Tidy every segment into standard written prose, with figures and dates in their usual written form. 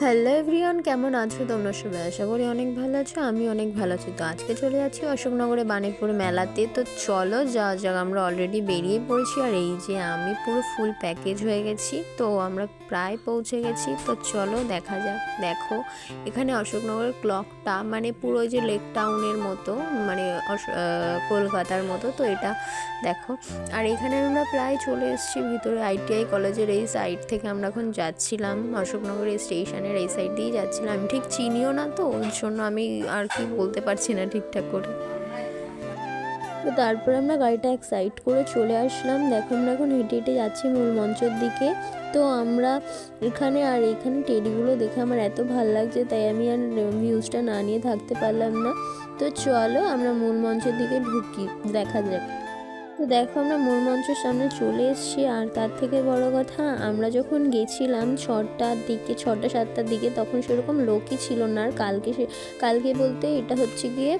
Hello everyone, কেমন আছো তোমরা সবাই? আশা করি অনেক ভালো আছো। আমি অনেক ভালো আছি। তো আজকে চলে যাচ্ছি অশোকনগরে বাণীপুর মেলাতে। তো চলো যাওয়া যাক। আমরা অলরেডি বেরিয়ে পড়েছি, আর এই যে আমি পুরো ফুল প্যাকেজ হয়ে গেছি। তো আমরা প্রায় পৌঁছে গেছি। তো চলো দেখা যাক। দেখো এখানে অশোকনগরের ক্লকটা মানে পুরো যে লেক টাউনের মতো, মানে কলকাতার মতো। তো এটা দেখো, আর এখানে আমরা প্রায় চলে এসেছি ভিতরে। ITI কলেজের এই সাইড থেকে আমরা এখন যাচ্ছিলাম অশোকনগরের স্টেশনের এই সাইড দিয়েই যাচ্ছিলাম। আমি ঠিক চিনিও না, তো ওর জন্য আমি আর কি বলতে পারছি না ঠিকঠাক করে। তো তারপরে আমরা গাড়িটা এক সাইড করে চলে আসলাম। দেখো আমরা এখন হেঁটে হেঁটে যাচ্ছি মূল মঞ্চের দিকে। তো আমরা এখানে টেডিগুলো দেখে আমার এত ভালো লাগছে, তাই আমি আর ভিউজটা না নিয়ে থাকতে পারলাম না। তো চলো আমরা মূল মঞ্চের দিকে ঢুকি, দেখা যাক। তো দেখো আমরা মূল মঞ্চের সামনে চলে এসেছি। আর তার থেকে বড় কথা, আমরা যখন গেছিলাম 6টা 7টার দিকে, তখন সেরকম লোকই ছিল না। আর কালকে বলতে এটা হচ্ছে গিয়ে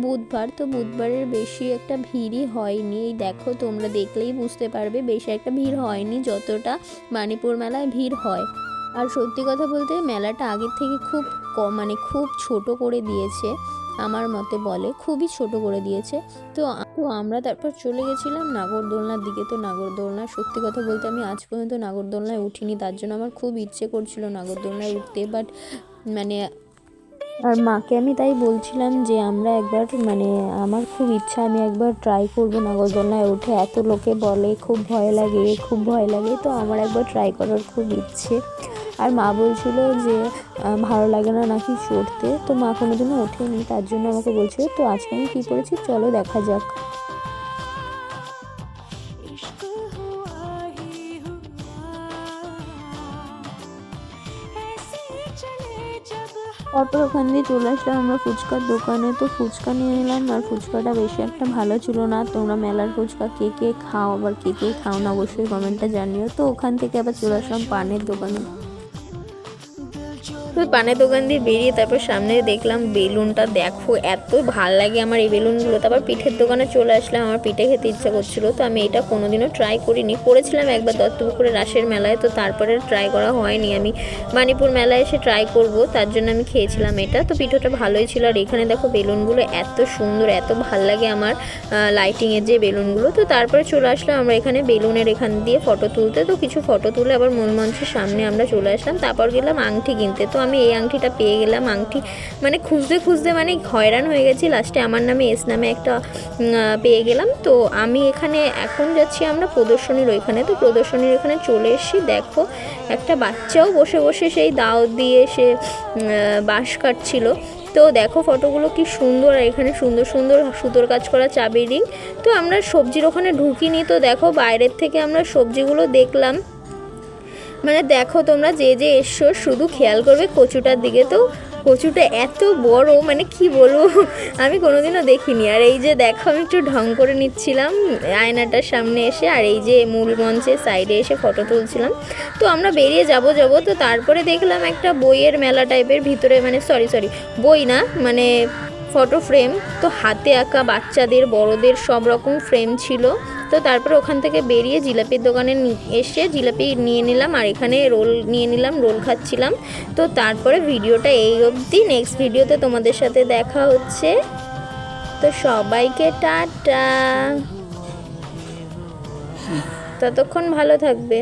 বুধবার। তো বুধবারের বেশি একটা ভিড়ই হয়নি। এই দেখো তোমরা দেখলেই বুঝতে পারবে, বেশি একটা ভিড় হয়নি যতটা বাণীপুর মেলায় ভিড় হয়। আর সত্যি কথা বলতে মেলাটা আগের থেকে খুব কম, মানে খুব ছোট করে দিয়েছে আমার মতে বলে, খুবই ছোট করে দিয়েছে। তো আমরা তারপর চলে গেছিলাম নাগরদোলনার দিকে। তো নাগরদোলনা, সত্যি কথা বলতে আমি আজ পর্যন্ত নাগরদোলনায় উঠিনি, তার জন্য আমার খুব ইচ্ছে করছিল নাগরদোলনায় উঠতে। বাট মানে আর মাকে আমি তাই বলছিলাম যে আমরা একবার, মানে আমার খুব ইচ্ছা আমি একবার ট্রাই করবো নাগরদোলনায় উঠে। এত লোকে বলে খুব ভয় লাগে, খুব ভয় লাগে, তো আমার একবার ট্রাই করার খুব ইচ্ছে। আর মা বলছিল যে ভালো লাগে না নাকি চড়তে, তো মা কোনোদিনও ওঠেনি, তার জন্য আমাকে বলছিল। তো আজকে আমি কী করেছি চলো দেখা যাক। তারপর ওখান দিয়ে চলে আসলাম আমরা ফুচকার দোকানে। তো ফুচকা নিয়ে নিলাম, আর ফুচকাটা বেশি একটা ভালো ছিল না। তোমরা মেলার ফুচকা কে কে খাও, আবার কে কে খাও না, অবশ্যই কমেন্টটা জানিও। তো ওখান থেকে আবার চলে আসলাম পানের দোকানে। তো পানের দোকান দিয়ে বেরিয়ে তারপর সামনে দেখলাম বেলুনটা। দেখো এত ভাল লাগে আমার এই বেলুনগুলো। তারপর পিঠের দোকানে চলে আসলাম, আমার পিঠে খেতে ইচ্ছা করছিলো। তো আমি এটা কোনোদিনও ট্রাই করিনি, করেছিলাম একবার দত্তপুকুরে রাসের মেলায়, তো তারপরে ট্রাই করা হয়নি। আমি মানিপুর মেলায় এসে ট্রাই করব, তার জন্য আমি খেয়েছিলাম এটা। তো পিঠেটা ভালোই ছিল। আর এখানে দেখো বেলুনগুলো এত সুন্দর, এত ভাল লাগে আমার লাইটিংয়ের যে বেলুনগুলো। তো তারপরে চলে আসলাম আমরা এখানে বেলুনের এখান দিয়ে ফটো তুলতে। তো কিছু ফটো তুলে আবার মূল মঞ্চের সামনে আমরা চলে আসলাম। তারপর গেলাম আংটি কিনতে। তো আমি এই আংটিটা পেয়ে গেলাম। আংটি মানে খুঁজতে মানে হয়রান হয়ে গেছি। লাস্টে আমার নামে এস নামে একটা পেয়ে গেলাম। তো আমি এখানে এখন যাচ্ছি আমরা প্রদর্শনীর ওইখানে। তো প্রদর্শনীর এখানে চলে এসেছি। দেখো একটা বাচ্চাও বসে বসে সেই দাও দিয়ে সে বাঁশ কাটছিল। তো দেখো ফটোগুলো কি সুন্দর। আর এখানে সুন্দর সুন্দর সুতোর কাজ করা চাবি রিং। তো আমরা সবজির ওখানে ঢুকিনি। তো দেখো বাইরের থেকে আমরা সবজিগুলো দেখলাম। মানে দেখো তোমরা যে যে এসছো শুধু খেয়াল করবে কচুটার দিকে। তো কচুটা এত বড়, মানে কি বলবো, আমি কোনোদিনও দেখিনি। আর এই যে দেখো আমি একটু ঢং করে নিচ্ছিলাম আয়নাটার সামনে এসে, আর এই যে মূল মঞ্চের সাইডে এসে ফটো তুলছিলাম। তো আমরা বেরিয়ে যাব। তো তারপরে দেখলাম একটা বইয়ের মেলা টাইপের ভিতরে, মানে সরি বই না, মানে ফটো ফ্রেম। তো হাতে আঁকা বাচ্চাদের বড়দের সব রকম ফ্রেম ছিল। তো তারপরে ওখান থেকে বেরিয়ে জিলাপির দোকানে এসে জিলাপি নিয়ে নিলাম, আর এখানে রোল নিয়ে নিলাম, রোল খাচ্ছিলাম। তো তারপরে ভিডিওটা এই অবধি। নেক্সট ভিডিওতে তোমাদের সাথে দেখা হচ্ছে। তো সবাইকে টাটা, ততক্ষণ ভালো থাকবে।